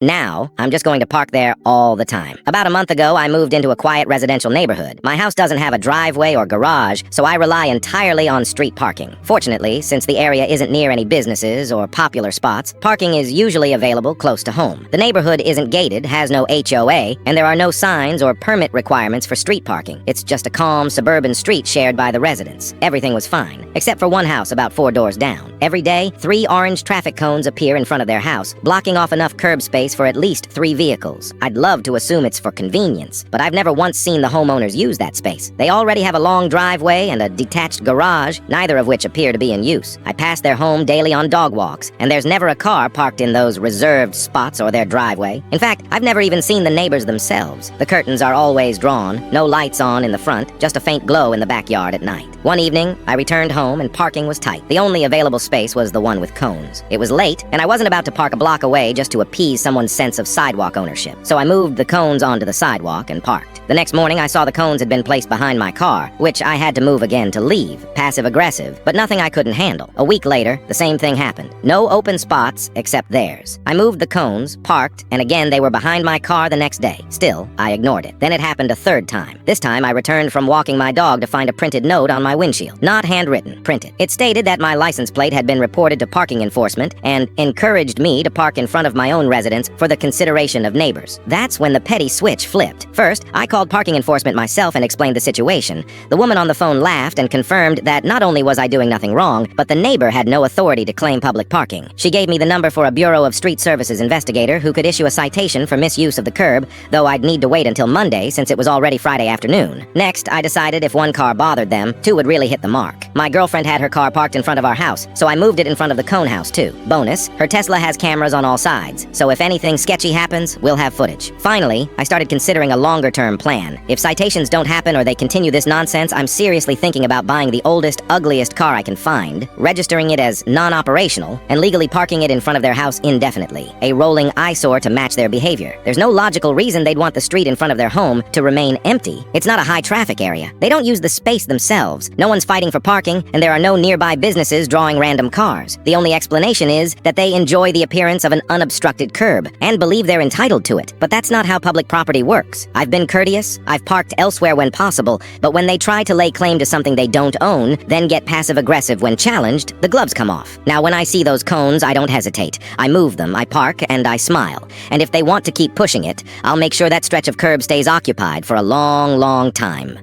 Now, I'm just going to park there all the time. About a month ago, I moved into a quiet residential neighborhood. My house doesn't have a driveway or garage, so I rely entirely on street parking. Fortunately, since the area isn't near any businesses or popular spots, parking is usually available close to home. The neighborhood isn't gated, has no HOA, and there are no signs or permit requirements for street parking. It's just a calm, suburban street shared by the residents. Everything was fine, except for one house about 4 doors down. Every day, 3 orange traffic cones appear in front of their house, blocking off enough curb space for at least 3 vehicles. I'd love to assume it's for convenience, but I've never once seen the homeowners use that space. They already have a long driveway and a detached garage, neither of which appear to be in use. I pass their home daily on dog walks, and there's never a car parked in those reserved spots or their driveway. In fact, I've never even seen the neighbors themselves. The curtains are always drawn, no lights on in the front, just a faint glow in the backyard at night. One evening, I returned home and parking was tight. The only available space was the one with cones. It was late, and I wasn't about to park a block away just to appease someone's sense of sidewalk ownership. So I moved the cones onto the sidewalk and parked. The next morning, I saw the cones had been placed behind my car, which I had to move again to leave. Passive-aggressive, but nothing I couldn't handle. A week later, the same thing happened. No open spots except theirs. I moved the cones, parked, and again they were behind my car the next day. Still, I ignored it. Then it happened a third time. This time, I returned from walking my dog to find a printed note on my windshield. Not handwritten, printed. It stated that my license plate had been reported to parking enforcement and encouraged me to park in front of my own residence for the consideration of neighbors. That's when the petty switch flipped. First, I called parking enforcement myself and explained the situation. The woman on the phone laughed and confirmed that not only was I doing nothing wrong, but the neighbor had no authority to claim public parking. She gave me the number for a Bureau of Street Services investigator who could issue a citation for misuse of the curb, though I'd need to wait until Monday since it was already Friday afternoon. Next, I decided if one car bothered them, 2 would really hit the mark. My girlfriend had her car parked in front of our house, so I moved it in front of the cone house too. Bonus, her Tesla has cameras on all sides, so if anything sketchy happens, we'll have footage. Finally, I started considering a longer-term plan. If citations don't happen or they continue this nonsense, I'm seriously thinking about buying the oldest, ugliest car I can find, registering it as non-operational, and legally parking it in front of their house indefinitely. A rolling eyesore to match their behavior. There's no logical reason they'd want the street in front of their home to remain empty. It's not a high-traffic area. They don't use the space themselves. No one's fighting for parking, and there are no nearby businesses drawing random cars. The only explanation is that they enjoy the appearance of an unobstructed curb, and believe they're entitled to it. But that's not how public property works. I've been courteous, I've parked elsewhere when possible, but when they try to lay claim to something they don't own, then get passive-aggressive when challenged, the gloves come off. Now, when I see those cones, I don't hesitate. I move them, I park, and I smile. And if they want to keep pushing it, I'll make sure that stretch of curb stays occupied for a long, long time.